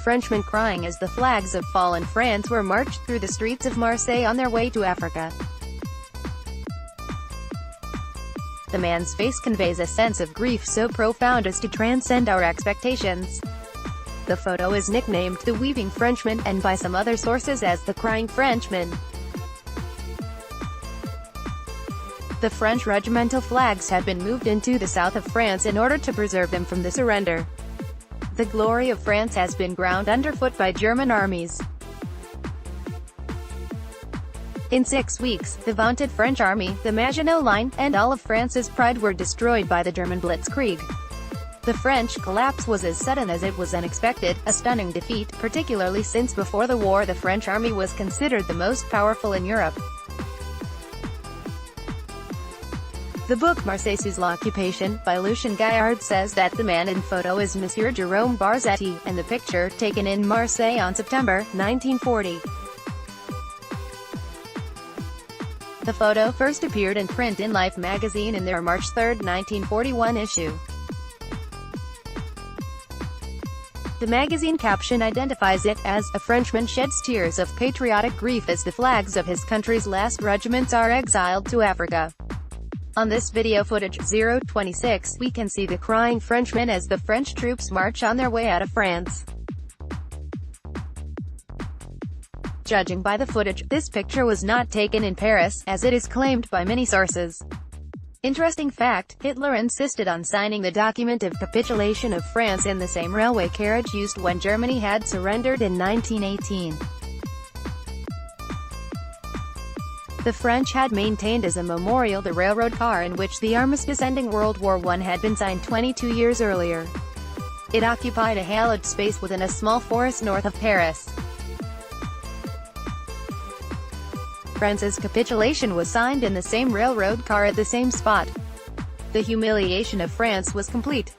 Frenchmen crying as the flags of fallen France were marched through the streets of Marseille on their way to Africa. The man's face conveys a sense of grief so profound as to transcend our expectations. The photo is nicknamed the Weeping Frenchman, and by some other sources as the Crying Frenchman. The French regimental flags had been moved into the south of France in order to preserve them from the surrender. The glory of France has been ground underfoot by German armies. In 6 weeks, the vaunted French army, the Maginot Line, and all of France's pride were destroyed by the German blitzkrieg. The French collapse was as sudden as it was unexpected, a stunning defeat, particularly since before the war the French army was considered the most powerful in Europe. The book Marseilles sous l'occupation, by Lucien Gaillard says that the man in photo is Monsieur Jérôme Barzetti, and the picture, taken in Marseille on September 1940. The photo first appeared in print in Life magazine in their March 3, 1941 issue. The magazine caption identifies it as, "A Frenchman sheds tears of patriotic grief as the flags of his country's last regiments are exiled to Africa." On this video footage, 026, we can see the crying Frenchman as the French troops march on their way out of France. Judging by the footage, this picture was not taken in Paris, as it is claimed by many sources. Interesting fact, Hitler insisted on signing the document of capitulation of France in the same railway carriage used when Germany had surrendered in 1918. The French had maintained as a memorial the railroad car in which the armistice ending World War I had been signed 22 years earlier. It occupied a hallowed space within a small forest north of Paris. France's capitulation was signed in the same railroad car at the same spot. The humiliation of France was complete.